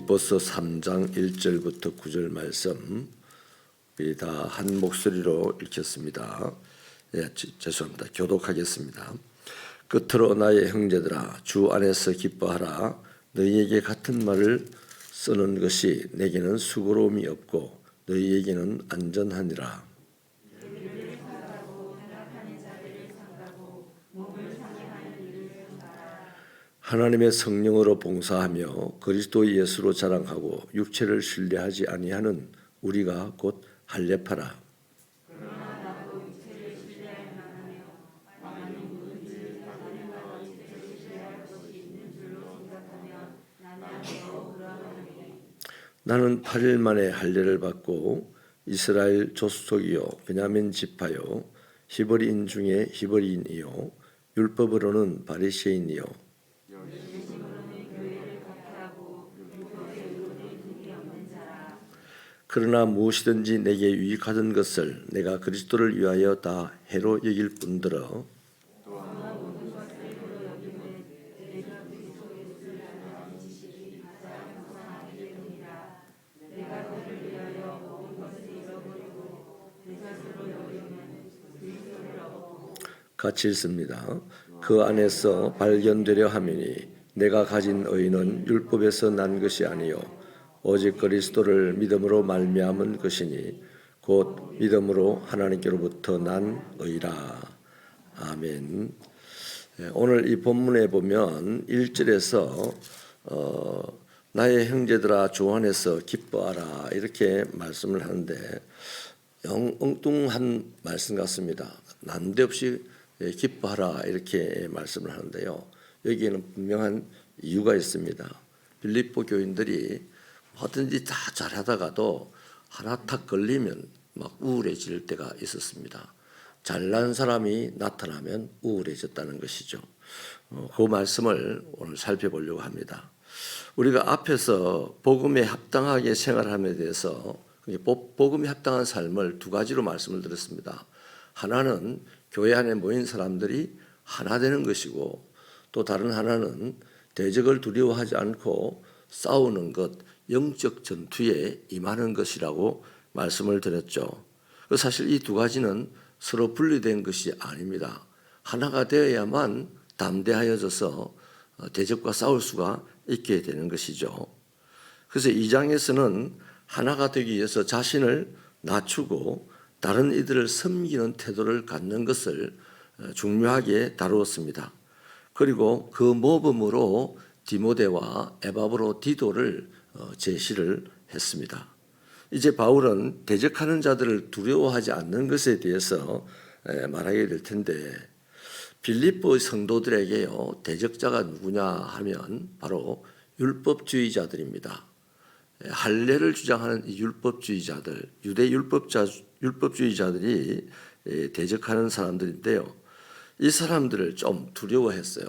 빌립보서 3장 1절부터 9절 말씀 우리 다 한 목소리로 읽겠습니다. 죄송합니다. 교독하겠습니다. 끝으로 나의 형제들아, 주 안에서 기뻐하라. 너희에게 같은 말을 쓰는 것이 내게는 수고로움이 없고 너희에게는 안전하니라. 하나님의 성령으로 봉사하며 그리스도 예수로 자랑하고 육체를 신뢰하지 아니하는 우리가 곧 할례파라. 나는 8일 만에 할례를 받고 이스라엘 족속이요 베냐민 지파요 히브리인 중에 히브리인이요 율법으로는 바리새인이요 그러나 무엇이든지 내게 유익하던 것을 내가 그리스도를 위하여 다 해로 여길 뿐더러 같이 읽습니다. 그 안에서 발견되려 함이니 내가 가진 의는 율법에서 난 것이 아니요 오직 그리스도를 믿음으로 말미암은 것이니 곧 믿음으로 하나님께로부터 난 의라. 아멘. 오늘 이 본문에 보면 1절에서 나의 형제들아 주 안에서 기뻐하라 이렇게 말씀을 하는데 엉뚱한 말씀 같습니다. 난데없이 기뻐하라 이렇게 말씀을 하는데요. 여기에는 분명한 이유가 있습니다. 빌립보 교인들이 뭐든지 다 잘하다가도 하나 탁 걸리면 막 우울해질 때가 있었습니다. 잘난 사람이 나타나면 우울해졌다는 것이죠. 그 말씀을 오늘 살펴보려고 합니다. 우리가 앞에서 복음에 합당하게 생활함에 대해서 복음에 합당한 삶을 두 가지로 말씀을 드렸습니다. 하나는 교회 안에 모인 사람들이 하나 되는 것이고 또 다른 하나는 대적을 두려워하지 않고 싸우는 것, 영적 전투에 임하는 것이라고 말씀을 드렸죠. 사실 이 두 가지는 서로 분리된 것이 아닙니다. 하나가 되어야만 담대하여져서 대적과 싸울 수가 있게 되는 것이죠. 그래서 2장에서는 하나가 되기 위해서 자신을 낮추고 다른 이들을 섬기는 태도를 갖는 것을 중요하게 다루었습니다. 그리고 그 모범으로 디모데와 에바브로디도를 제시를 했습니다. 이제 바울은 대적하는 자들을 두려워하지 않는 것에 대해서 말하게 될 텐데 빌립보 성도들에게요 대적자가 누구냐 하면 바로 율법주의자들입니다. 할례를 주장하는 이 율법주의자들, 유대 율법주의자들이 대적하는 사람들인데요. 이 사람들을 좀 두려워했어요.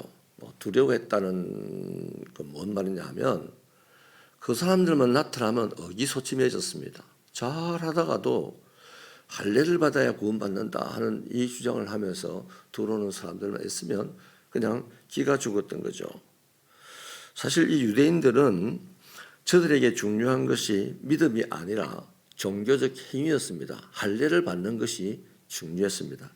두려워했다는 건 뭔 말이냐 하면 그 사람들만 나타나면 의기소침해졌습니다. 잘하다가도 할례를 받아야 구원받는다 하는 이 주장을 하면서 들어오는 사람들만 있으면 그냥 기가 죽었던 거죠. 사실 이 유대인들은 저들에게 중요한 것이 믿음이 아니라 종교적 행위였습니다. 할례를 받는 것이 중요했습니다.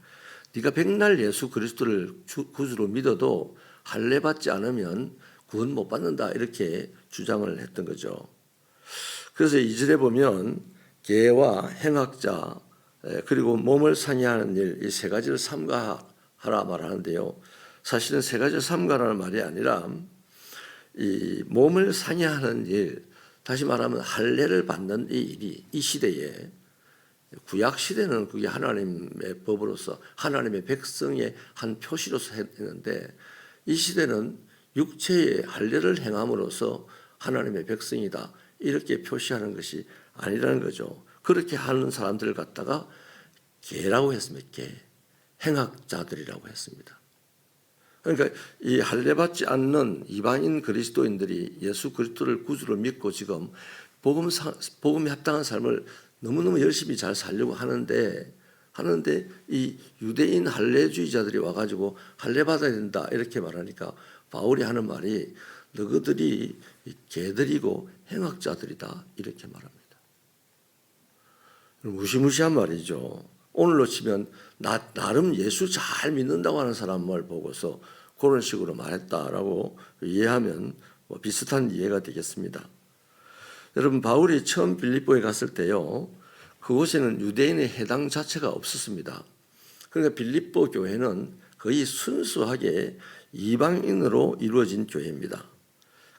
네가 백날 예수 그리스도를 구주로 믿어도 할례 받지 않으면 구원 못 받는다 이렇게 주장을 했던 거죠. 그래서 2절에 보면 계와 행악자 그리고 몸을 상해하는 일 이 세 가지를 삼가하라 말하는데요. 사실은 세 가지를 삼가라는 말이 아니라 이 몸을 상해하는 일, 다시 말하면 할례를 받는 이 일이 이 시대에 구약 시대는 그게 하나님의 법으로서 하나님의 백성의 한 표시로서 했는데 이 시대는 육체의 할례를 행함으로써 하나님의 백성이다 이렇게 표시하는 것이 아니라는 거죠. 그렇게 하는 사람들을 갖다가 계라고 했습니다. 계, 행악자들이라고 했습니다. 그러니까 이 할례 받지 않는 이방인 그리스도인들이 예수 그리스도를 구주로 믿고 지금 복음에 합당한 삶을 너무너무 열심히 잘 살려고 하는데 이 유대인 할례주의자들이 와가지고 할례 받아야 된다 이렇게 말하니까 바울이 하는 말이 너희들이 개들이고 행악자들이다 이렇게 말합니다. 무시무시한 말이죠. 오늘로 치면 나름 예수 잘 믿는다고 하는 사람을 보고서 그런 식으로 말했다라고 이해하면 비슷한 이해가 되겠습니다. 여러분, 바울이 처음 빌립보에 갔을 때요, 그곳에는 유대인의 해당 자체가 없었습니다. 그러니까 빌립보 교회는 거의 순수하게 이방인으로 이루어진 교회입니다.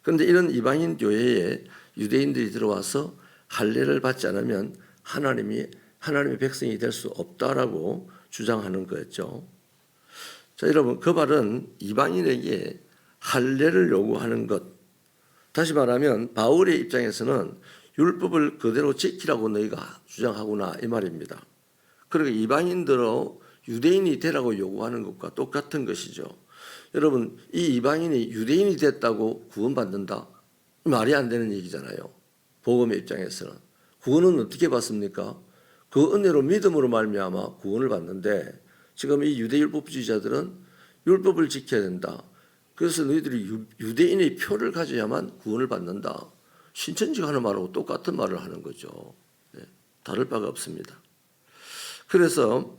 그런데 이런 이방인 교회에 유대인들이 들어와서 할례를 받지 않으면 하나님의 백성이 될 수 없다라고 주장하는 거였죠. 자, 여러분, 그 말은 이방인에게 할례를 요구하는 것, 다시 말하면 바울의 입장에서는 율법을 그대로 지키라고 너희가 주장하구나 이 말입니다. 그러니까 이방인들로 유대인이 되라고 요구하는 것과 똑같은 것이죠. 여러분, 이 이방인이 유대인이 됐다고 구원받는다? 말이 안 되는 얘기잖아요. 복음의 입장에서는. 구원은 어떻게 받습니까? 그 은혜로 믿음으로 말미암아 구원을 받는데, 지금 이 유대율법주의자들은 율법을 지켜야 된다. 그래서 너희들이 유대인의 표를 가져야만 구원을 받는다. 신천지가 하는 말하고 똑같은 말을 하는 거죠. 다를 바가 없습니다. 그래서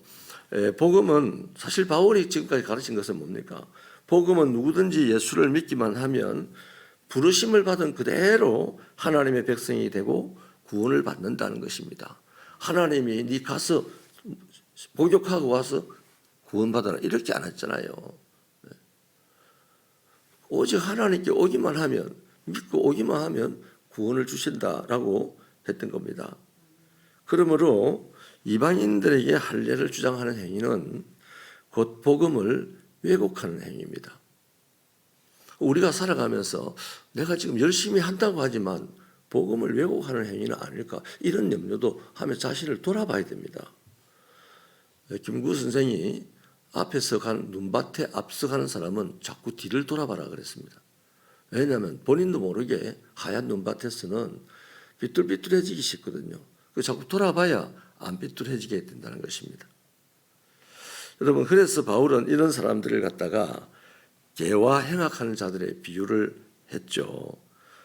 복음은, 사실 바울이 지금까지 가르친 것은 뭡니까? 복음은 누구든지 예수를 믿기만 하면 부르심을 받은 그대로 하나님의 백성이 되고 구원을 받는다는 것입니다. 하나님이 네 가서 목욕하고 와서 구원받아라 이렇게 안 했잖아요. 오직 하나님께 오기만 하면, 믿고 오기만 하면 구원을 주신다라고 했던 겁니다. 그러므로 이방인들에게 할례를 주장하는 행위는 곧 복음을 왜곡하는 행위입니다. 우리가 살아가면서 내가 지금 열심히 한다고 하지만 복음을 왜곡하는 행위는 아닐까, 이런 염려도 하며 자신을 돌아봐야 됩니다. 김구 선생이 앞에서 가는 눈밭에 앞서가는 사람은 자꾸 뒤를 돌아봐라 그랬습니다. 왜냐하면 본인도 모르게 하얀 눈밭에서는 삐뚤삐뚤해지기 쉽거든요. 자꾸 돌아봐야 안 삐뚤해지게 된다는 것입니다. 여러분, 그래서 바울은 이런 사람들을 갖다가 개와 행악하는 자들의 비유를 했죠.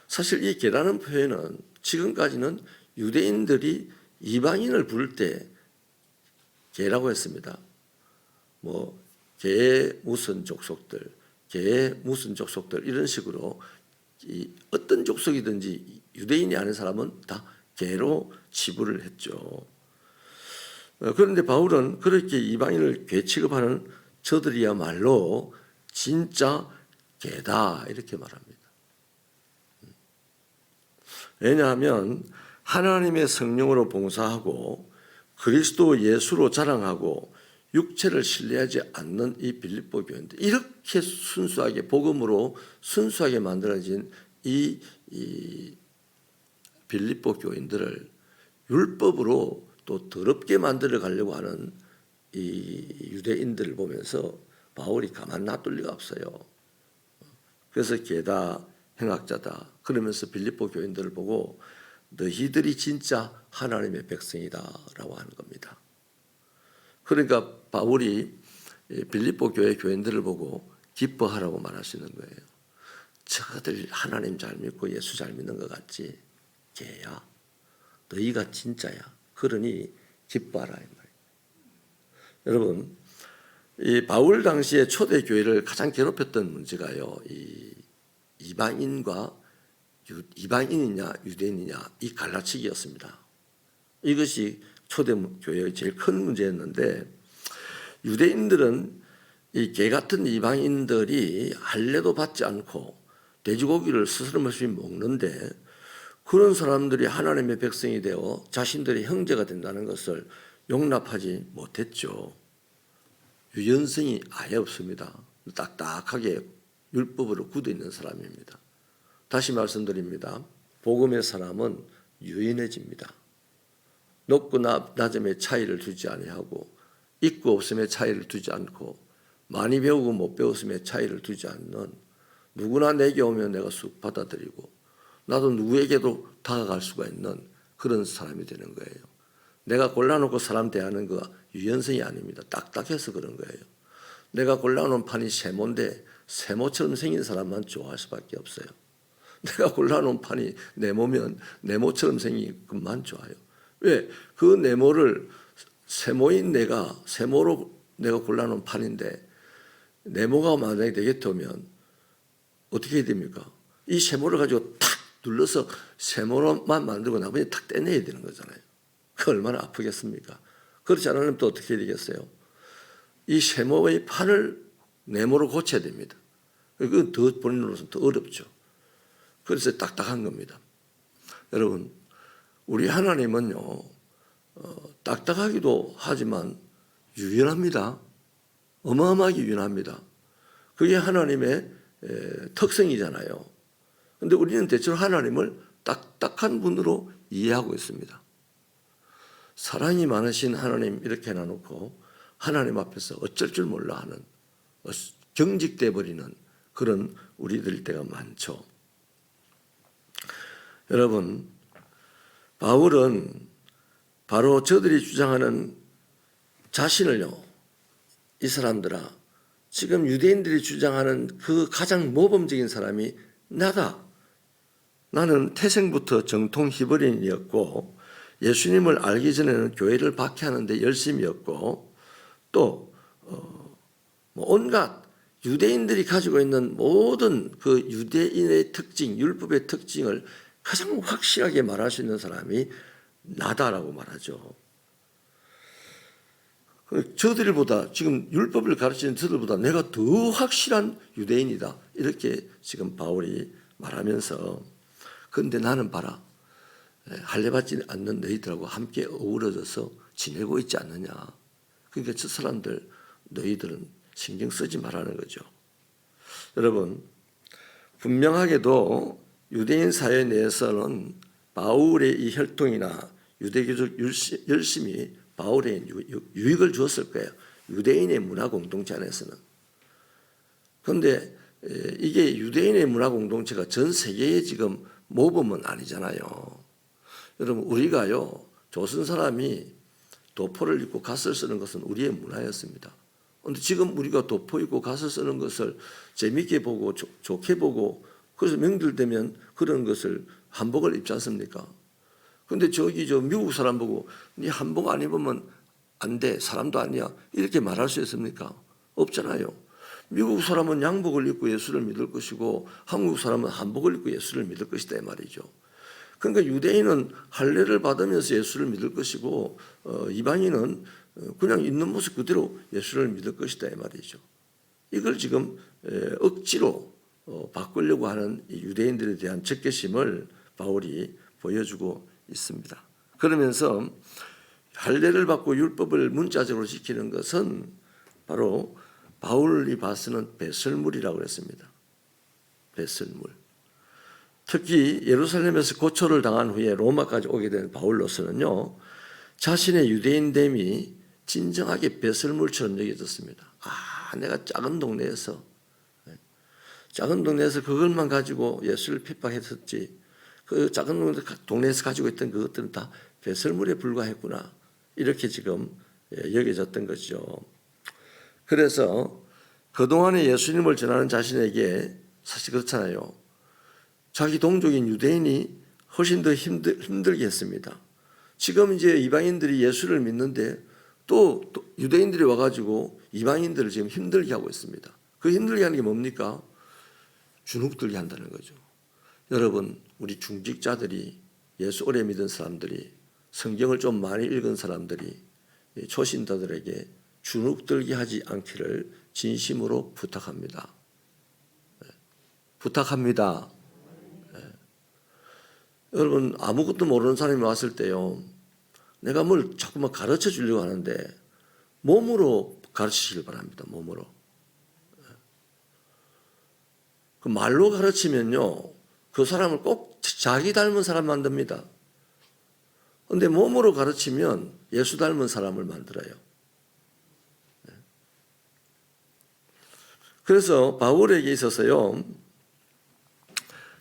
사실 이 개라는 표현은 지금까지는 유대인들이 이방인을 부를 때 개라고 했습니다. 개의 무슨 족속들, 개의 무슨 족속들 이런 식으로 어떤 족속이든지 유대인이 아닌 사람은 다 개로 치부를 했죠. 그런데 바울은 그렇게 이방인을 개 취급하는 저들이야말로 진짜 개다 이렇게 말합니다. 왜냐하면 하나님의 성령으로 봉사하고 그리스도 예수로 자랑하고 육체를 신뢰하지 않는 이 빌립보 교인들, 이렇게 순수하게 복음으로 순수하게 만들어진 이 빌립보 교인들을 율법으로 또 더럽게 만들어 가려고 하는 이 유대인들을 보면서 바울이 가만 놔둘 리가 없어요. 그래서 개다, 행악자다 그러면서 빌립보 교인들을 보고 너희들이 진짜 하나님의 백성이다라고 하는 겁니다. 그러니까 바울이 빌립보 교회 교인들을 보고 기뻐하라고 말하시는 거예요. 저들 하나님 잘 믿고 예수 잘 믿는 것 같지? 개야. 너희가 진짜야. 그러니 기뻐하라 이 말이에요. 여러분, 이 바울 당시에 초대 교회를 가장 괴롭혔던 문제가요, 이 이방인이냐 유대인이냐 이 갈라치기였습니다. 이것이 초대 교회의 제일 큰 문제였는데, 유대인들은 이 개 같은 이방인들이 할례도 받지 않고 돼지고기를 스스럼없이 먹는데, 그런 사람들이 하나님의 백성이 되어 자신들의 형제가 된다는 것을 용납하지 못했죠. 유연성이 아예 없습니다. 딱딱하게 율법으로 굳어 있는 사람입니다. 다시 말씀드립니다. 복음의 사람은 유연해집니다. 높고 낮음의 차이를 두지 아니하고 있고 없음의 차이를 두지 않고 많이 배우고 못 배웠음의 차이를 두지 않는, 누구나 내게 오면 내가 쑥 받아들이고 나도 누구에게도 다가갈 수가 있는 그런 사람이 되는 거예요. 내가 골라놓고 사람 대하는 거 유연성이 아닙니다. 딱딱해서 그런 거예요. 내가 골라놓은 판이 세모인데 세모처럼 생긴 사람만 좋아할 수밖에 없어요. 내가 골라놓은 판이 네모면 네모처럼 생기기만 좋아요. 왜? 그 네모를 세모인 세모로 내가 골라놓은 판인데 네모가 만약에 되겠다면 어떻게 해야 됩니까? 이 세모를 가지고 탁 눌러서 세모로만 만들고 나머지 탁 떼내야 되는 거잖아요. 그 얼마나 아프겠습니까? 그렇지 않으면 또 어떻게 되겠어요? 이 세모의 판을 네모로 고쳐야 됩니다. 그건 더 본인으로서는 더 어렵죠. 그래서 딱딱한 겁니다. 여러분, 우리 하나님은요, 딱딱하기도 하지만 유연합니다. 어마어마하게 유연합니다. 그게 하나님의 특성이잖아요. 그런데 우리는 대체로 하나님을 딱딱한 분으로 이해하고 있습니다. 사랑이 많으신 하나님 이렇게 해놔놓고 하나님 앞에서 어쩔 줄 몰라 하는, 경직돼 버리는 그런 우리들 때가 많죠. 여러분, 바울은 바로 저들이 주장하는 자신을요, 이 사람들아, 지금 유대인들이 주장하는 그 가장 모범적인 사람이 나다. 나는 태생부터 정통 히브리인이었고 예수님을 알기 전에는 교회를 박해하는 데 열심이었고 또 온갖 유대인들이 가지고 있는 모든 그 유대인의 특징, 율법의 특징을 가장 확실하게 말할 수 있는 사람이 나다라고 말하죠. 저들보다 지금 율법을 가르치는 저들보다 내가 더 확실한 유대인이다. 이렇게 지금 바울이 말하면서 그런데 나는 봐라. 할례받지 않는 너희들하고 함께 어우러져서 지내고 있지 않느냐. 그러니까 저 사람들 너희들은 신경 쓰지 말라는 거죠. 여러분, 분명하게도 유대인 사회 내에서는 바울의 이 혈통이나 유대교적 열심이 바울의 유익을 주었을 거예요. 유대인의 문화 공동체 안에서는. 그런데 이게 유대인의 문화 공동체가 전 세계의 지금 모범은 아니잖아요. 여러분, 우리가요, 조선 사람이 도포를 입고 갓을 쓰는 것은 우리의 문화였습니다. 그런데 지금 우리가 도포 입고 갓을 쓰는 것을 재미있게 보고 좋게 보고 그래서 명절 되면 그런 것을 한복을 입지 않습니까? 근데 저기 미국 사람 보고 네 한복 안 입으면 안 돼. 사람도 아니야. 이렇게 말할 수 있습니까? 없잖아요. 미국 사람은 양복을 입고 예수를 믿을 것이고 한국 사람은 한복을 입고 예수를 믿을 것이다 이 말이죠. 그러니까 유대인은 할례를 받으면서 예수를 믿을 것이고 이방인은 그냥 있는 모습 그대로 예수를 믿을 것이다 이 말이죠. 이걸 지금 억지로 바꾸려고 하는 유대인들에 대한 적개심을 바울이 보여주고 있습니다. 그러면서 할례를 받고 율법을 문자적으로 지키는 것은 바로 바울이 봐서는 배설물이라고 그랬습니다. 배설물. 특히 예루살렘에서 고초를 당한 후에 로마까지 오게 된 바울로서는요, 자신의 유대인됨이 진정하게 배설물처럼 여겨졌습니다. 내가 작은 동네에서 그것만 가지고 예수를 핍박했었지. 그 작은 동네에서 가지고 있던 그것들은 다 배설물에 불과했구나. 이렇게 지금 여겨졌던 것이죠. 그래서 그동안에 예수님을 전하는 자신에게 사실 그렇잖아요. 자기 동족인 유대인이 훨씬 더 힘들게 했습니다. 지금 이제 이방인들이 예수를 믿는데 또 유대인들이 와가지고 이방인들을 지금 힘들게 하고 있습니다. 그 힘들게 하는 게 뭡니까? 주눅들게 한다는 거죠. 여러분, 우리 중직자들이 예수 오래 믿은 사람들이 성경을 좀 많이 읽은 사람들이 초신자들에게 주눅들게 하지 않기를 진심으로 부탁합니다. 부탁합니다. 여러분, 아무것도 모르는 사람이 왔을 때요, 내가 뭘 자꾸만 가르쳐 주려고 하는데 몸으로 가르치시길 바랍니다. 몸으로. 그 말로 가르치면요, 그 사람을 꼭 자기 닮은 사람 만듭니다. 그런데 몸으로 가르치면 예수 닮은 사람을 만들어요. 그래서 바울에게 있어서요,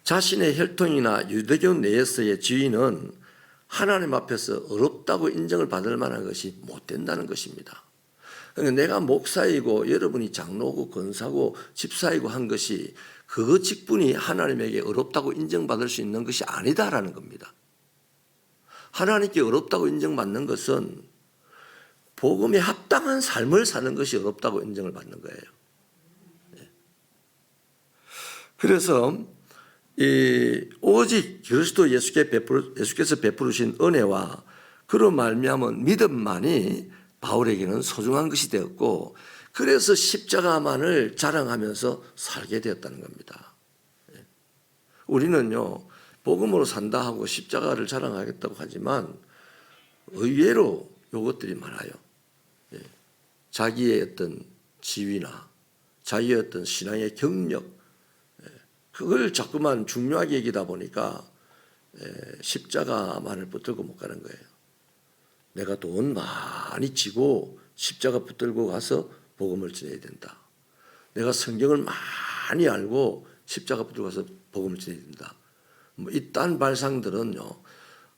자신의 혈통이나 유대교 내에서의 지위는 하나님 앞에서 어렵다고 인정을 받을 만한 것이 못 된다는 것입니다. 그러니까 내가 목사이고 여러분이 장로고 권사고 집사이고 한 것이 그 직분이 하나님에게 어렵다고 인정받을 수 있는 것이 아니다라는 겁니다. 하나님께 어렵다고 인정받는 것은 복음에 합당한 삶을 사는 것이 어렵다고 인정을 받는 거예요. 그래서 오직 그리스도 예수께서 베푸르신 은혜와 그로 말미암은 믿음만이 바울에게는 소중한 것이 되었고, 그래서 십자가만을 자랑하면서 살게 되었다는 겁니다. 우리는요, 복음으로 산다 하고 십자가를 자랑하겠다고 하지만 의외로 이것들이 많아요. 자기의 어떤 지위나 자기의 어떤 신앙의 경력, 그걸 자꾸만 중요하게 여기다 보니까 십자가만을 붙들고 못 가는 거예요. 내가 돈 많이 지고 십자가 붙들고 가서 복음을 전해야 된다. 내가 성경을 많이 알고 십자가 붙들고 가서 복음을 전해야 된다. 이딴 발상들은요,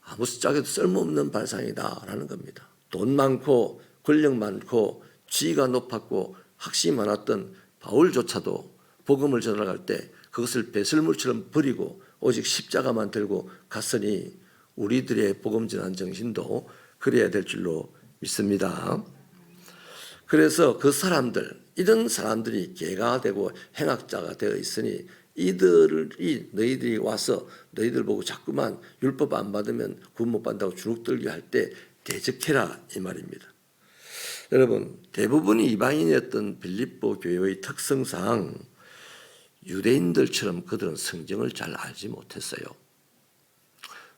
아무 짝에도 쓸모없는 발상이다라는 겁니다. 돈 많고 권력 많고 지위가 높았고 학식이 많았던 바울조차도 복음을 전하갈 때 그것을 배설물처럼 버리고 오직 십자가만 들고 갔으니 우리들의 복음 전한 정신도 그래야 될 줄로 믿습니다. 그래서 그 사람들, 이런 사람들이 개가 되고 행악자가 되어 있으니 너희들이 와서 너희들 보고 자꾸만 율법 안 받으면 구원 못 받는다고 주눅들게 할 때 대적해라 이 말입니다. 여러분, 대부분이 이방인이었던 빌립보 교회의 특성상 유대인들처럼 그들은 성경을 잘 알지 못했어요.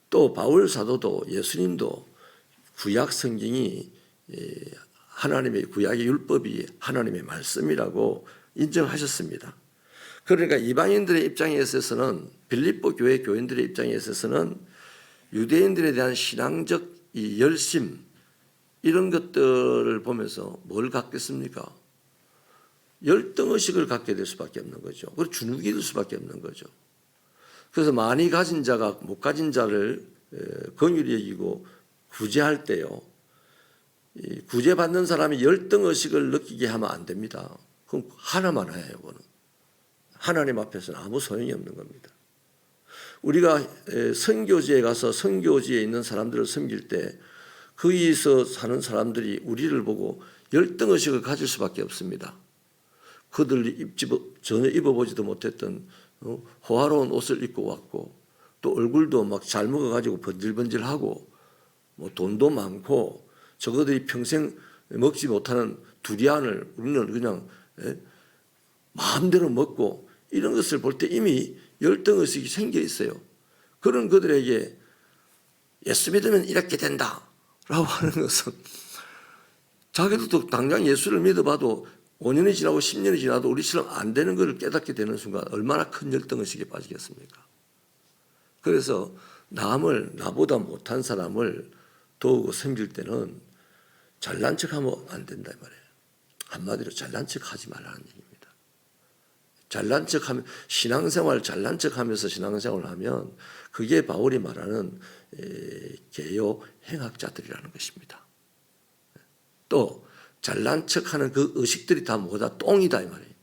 또 바울 사도도 예수님도 구약 성경이 하나님의 구약의 율법이 하나님의 말씀이라고 인정하셨습니다. 그러니까 이방인들의 입장에 있어서는, 빌립보 교회 교인들의 입장에 있어서는 유대인들에 대한 신앙적 이 열심, 이런 것들을 보면서 뭘 갖겠습니까? 열등의식을 갖게 될 수밖에 없는 거죠. 그리고 주눅이 들 수밖에 없는 거죠. 그래서 많이 가진 자가 못 가진 자를 긍휼히 여기고 구제할 때요, 구제받는 사람이 열등의식을 느끼게 하면 안 됩니다. 그럼 하나만 해요. 그거는 하나님 앞에서는 아무 소용이 없는 겁니다. 우리가 선교지에 가서 선교지에 있는 사람들을 섬길 때 거기서 사는 사람들이 우리를 보고 열등의식을 가질 수밖에 없습니다. 그들이 전혀 입어보지도 못했던 호화로운 옷을 입고 왔고, 또 얼굴도 막 잘 먹어가지고 번질번질하고, 뭐 돈도 많고, 저거들이 평생 먹지 못하는 두리안을 우리는 그냥 마음대로 먹고, 이런 것을 볼 때 이미 열등의식이 생겨 있어요. 그런 그들에게 예수 믿으면 이렇게 된다 라고 하는 것은, 자기들도 당장 예수를 믿어봐도 5년이 지나고 10년이 지나도 우리처럼 안 되는 것을 깨닫게 되는 순간 얼마나 큰 열등의식에 빠지겠습니까? 그래서 나보다 못한 사람을 도우고 섬길 때는 잘난 척하면 안 된다 이 말이에요. 한마디로 잘난 척하지 말라는 얘기입니다. 잘난 척하면 신앙생활 잘난 척하면서 신앙생활을 하면 그게 바울이 말하는 개요 행악자들이라는 것입니다. 또 잘난 척하는 그 의식들이 다 뭐다? 똥이다 이 말이에요.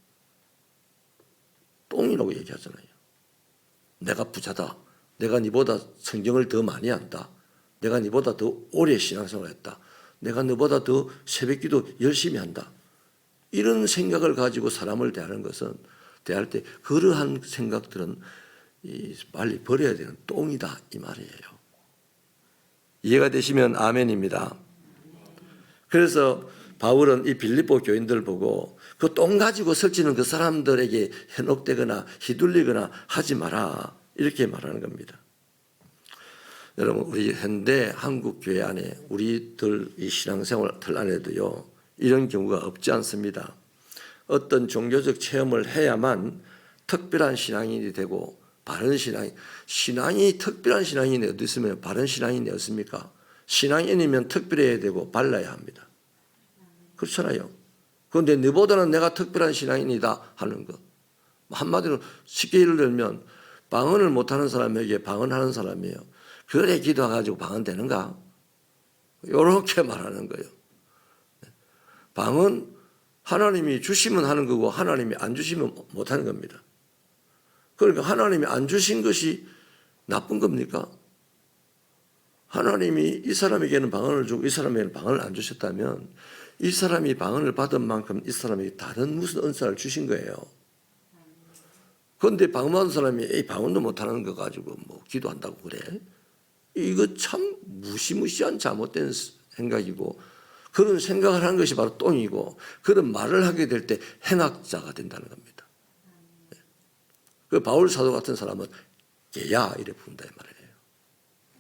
똥이라고 얘기하잖아요. 내가 부자다. 내가 니보다 성경을 더 많이 안다. 내가 니보다 더 오래 신앙생활을 했다. 내가 너보다 더 새벽기도 열심히 한다. 이런 생각을 가지고 사람을 대할 때 그러한 생각들은 빨리 버려야 되는 똥이다 이 말이에요. 이해가 되시면 아멘입니다. 그래서 바울은 이 빌립보 교인들 보고 그 똥 가지고 설치는 그 사람들에게 현혹되거나 휘둘리거나 하지 마라 이렇게 말하는 겁니다. 여러분, 우리 현대 한국 교회 안에 우리들 이 신앙생활 틀 안에도요, 이런 경우가 없지 않습니다. 어떤 종교적 체험을 해야만 특별한 신앙인이 되고 바른 신앙이 특별한 신앙인이 어디 있으면 바른 신앙인이 없습니까? 신앙인이면 특별해야 되고 발라야 합니다. 그렇잖아요. 그런데 너보다는 내가 특별한 신앙인이다 하는 것. 한마디로 쉽게 예를 들면 방언을 못하는 사람에게 방언하는 사람이에요. 그래 기도해가지고 방언되는가? 이렇게 말하는 거예요. 방언 하나님이 주시면 하는 거고 하나님이 안 주시면 못하는 겁니다. 그러니까 하나님이 안 주신 것이 나쁜 겁니까? 하나님이 이 사람에게는 방언을 주고 이 사람에게는 방언을 안 주셨다면 이 사람이 방언을 받은 만큼 이 사람에게 다른 무슨 은사를 주신 거예요. 그런데 방언 받은 사람이 이 방언도 못하는 거 가지고 뭐 기도한다고 그래? 이거 참 무시무시한 잘못된 생각이고, 그런 생각을 하는 것이 바로 똥이고, 그런 말을 하게 될 때 행악자가 된다는 겁니다. 그 바울 사도 같은 사람은 개야 이래 부른다 이 말이에요.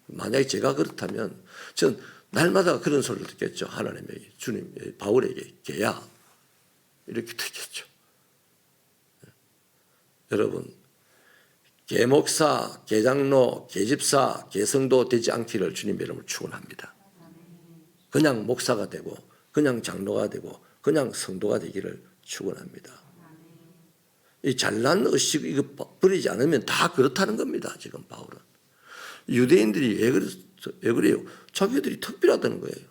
만약에 제가 그렇다면 전 날마다 그런 소리를 듣겠죠. 하나님에게, 주님, 바울에게 개야 이렇게 듣겠죠. 여러분, 개목사, 개장로, 개집사, 개성도 되지 않기를 주님 이름으로 축원합니다. 그냥 목사가 되고 그냥 장로가 되고 그냥 성도가 되기를 축원합니다. 이 잘난 의식 이거 버리지 않으면 다 그렇다는 겁니다. 지금 바울은. 유대인들이 왜 그래요? 자기들이 특별하다는 거예요.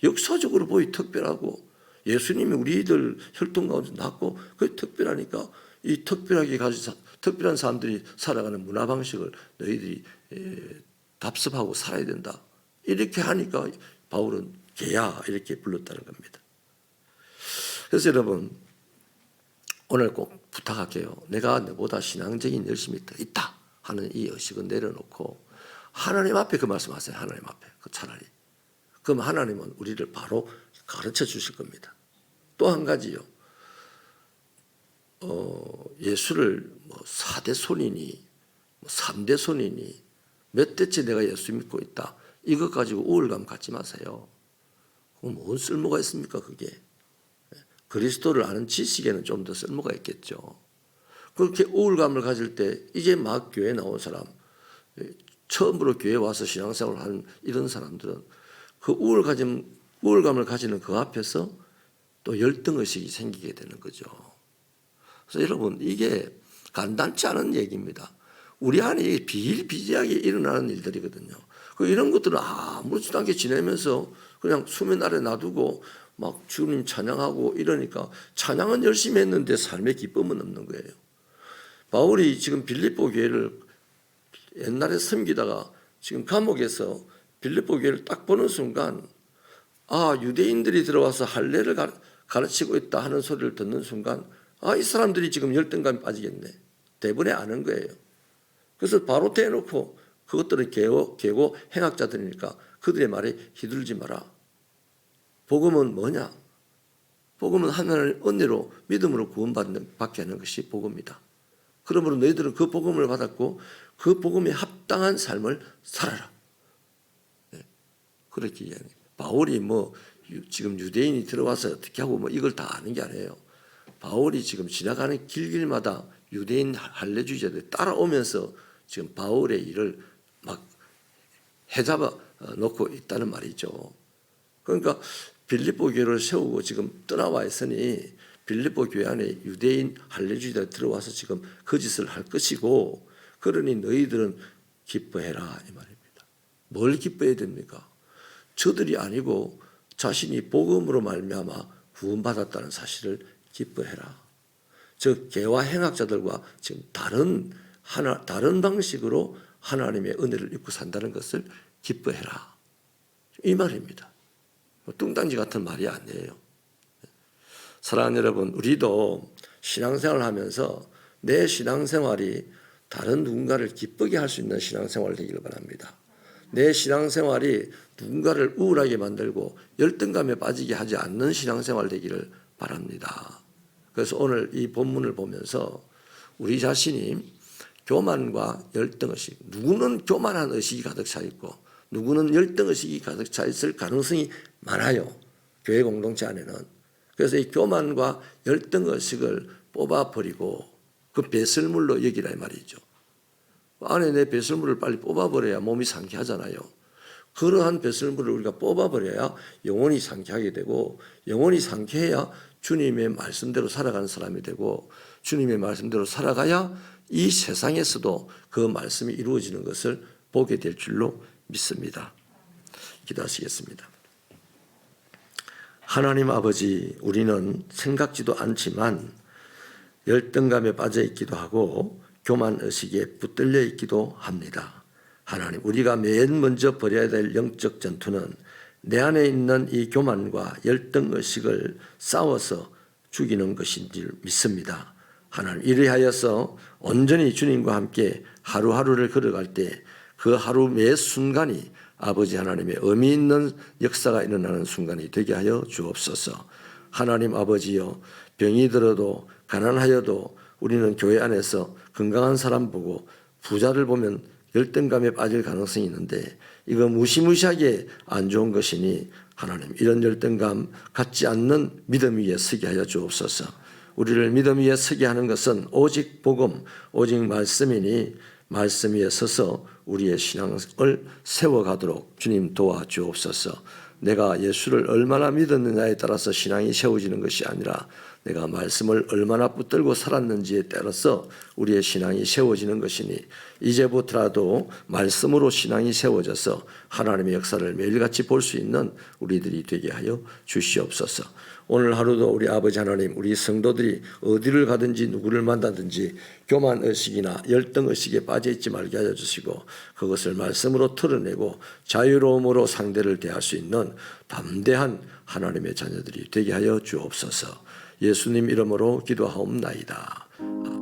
역사적으로 보이 특별하고 예수님이 우리들 혈통 가운데 낳고 그게 특별하니까 이 특별하게 가진 특별한 사람들이 살아가는 문화 방식을 너희들이 답습하고 살아야 된다. 이렇게 하니까 바울은 개야 이렇게 불렀다는 겁니다. 그래서 여러분 오늘 꼭 부탁할게요. 내가 너보다 신앙적인 열심이 더 있다 하는 이 의식을 내려놓고 하나님 앞에 그 말씀하세요. 하나님 앞에 그 차라리. 그럼 하나님은 우리를 바로 가르쳐 주실 겁니다. 또 한 가지요. 예수를 뭐 4대 손이니 뭐 3대 손이니 몇 대째 내가 예수 믿고 있다. 이것 가지고 우울감 갖지 마세요. 그건 뭔 쓸모가 있습니까 그게. 그리스도를 아는 지식에는 좀 더 쓸모가 있겠죠. 그렇게 우울감을 가질 때 이제 막 교회 나온 사람, 처음으로 교회 와서 신앙생활을 하는 이런 사람들은 그 우울감을 가지는 그 앞에서 또 열등의식이 생기게 되는 거죠. 그래서 여러분 이게 간단치 않은 얘기입니다. 우리 안에 비일비재하게 일어나는 일들이거든요. 이런 것들은 아무렇지도 않게 지내면서 그냥 수면 아래 놔두고 막 주님 찬양하고 이러니까 찬양은 열심히 했는데 삶의 기쁨은 없는 거예요. 바울이 지금 빌립보 교회를 옛날에 섬기다가 지금 감옥에서 빌립보 교회를 딱 보는 순간 유대인들이 들어와서 할례를 가르치고 있다 하는 소리를 듣는 순간 이 사람들이 지금 열등감에 빠지겠네. 대번에 아는 거예요. 그래서 바로 대놓고 그것들은 개고 행악자들이니까 그들의 말에 휘둘리지 마라. 복음은 뭐냐? 복음은 하나님의 은혜로 믿음으로 구원받게 하는 것이 복음이다. 그러므로 너희들은 그 복음을 받았고 그 복음에 합당한 삶을 살아라. 그렇게 이야기해요. 바울이 뭐 지금 유대인이 들어와서 어떻게 하고 뭐 이걸 다 아는 게 아니에요. 바울이 지금 지나가는 길길마다 유대인 할례주의자들이 따라오면서 지금 바울의 일을 막 해잡아 놓고 있다는 말이죠. 그러니까 빌립보 교회를 세우고 지금 떠나와 있으니 빌립보 교회 안에 유대인 할례주의자들이 들어와서 지금 그 짓을 할 것이고, 그러니 너희들은 기뻐해라 이 말입니다. 뭘 기뻐해야 됩니까? 저들이 아니고 자신이 복음으로 말미암아 구원받았다는 사실을 기뻐해라. 즉 개와 행악자들과 지금 다른 방식으로 하나님의 은혜를 입고 산다는 것을 기뻐해라. 이 말입니다. 뚱딴지 같은 말이 아니에요. 사랑하는 여러분, 우리도 신앙생활을 하면서 내 신앙생활이 다른 누군가를 기쁘게 할 수 있는 신앙생활이 되기를 바랍니다. 내 신앙생활이 누군가를 우울하게 만들고 열등감에 빠지게 하지 않는 신앙생활 되기를 바랍니다. 그래서 오늘 이 본문을 보면서 우리 자신이 교만과 열등의식, 누구는 교만한 의식이 가득 차 있고 누구는 열등의식이 가득 차 있을 가능성이 많아요. 교회 공동체 안에는. 그래서 이 교만과 열등의식을 뽑아버리고 그 배설물로 여기라 이 말이죠. 안에 내 배설물을 빨리 뽑아버려야 몸이 상쾌하잖아요. 그러한 배설물을 우리가 뽑아버려야 영혼이 상쾌하게 되고, 영혼이 상쾌해야 주님의 말씀대로 살아가는 사람이 되고, 주님의 말씀대로 살아가야 이 세상에서도 그 말씀이 이루어지는 것을 보게 될 줄로 믿습니다. 기도하시겠습니다. 하나님 아버지, 우리는 생각지도 않지만 열등감에 빠져 있기도 하고 교만 의식에 붙들려 있기도 합니다. 하나님, 우리가 맨 먼저 버려야 될 영적 전투는 내 안에 있는 이 교만과 열등 의식을 싸워서 죽이는 것인 줄 믿습니다. 하나님, 이리하여서 온전히 주님과 함께 하루하루를 걸어갈 때 그 하루 매 순간이 아버지 하나님의 의미 있는 역사가 일어나는 순간이 되게 하여 주옵소서. 하나님 아버지여, 병이 들어도 가난하여도 우리는 교회 안에서 건강한 사람 보고 부자를 보면 열등감에 빠질 가능성이 있는데 이거 무시무시하게 안 좋은 것이니 하나님, 이런 열등감 갖지 않는 믿음 위에 서게 하여 주옵소서. 우리를 믿음 위에 서게 하는 것은 오직 복음, 오직 말씀이니 말씀 위에 서서 우리의 신앙을 세워가도록 주님 도와주옵소서. 내가 예수를 얼마나 믿었느냐에 따라서 신앙이 세워지는 것이 아니라 내가 말씀을 얼마나 붙들고 살았는지에 따라서 우리의 신앙이 세워지는 것이니 이제부터라도 말씀으로 신앙이 세워져서 하나님의 역사를 매일같이 볼 수 있는 우리들이 되게 하여 주시옵소서. 오늘 하루도 우리 아버지 하나님, 우리 성도들이 어디를 가든지 누구를 만나든지 교만 의식이나 열등 의식에 빠져있지 말게 하여 주시고 그것을 말씀으로 털어내고 자유로움으로 상대를 대할 수 있는 담대한 하나님의 자녀들이 되게 하여 주옵소서. 예수님 이름으로 기도하옵나이다.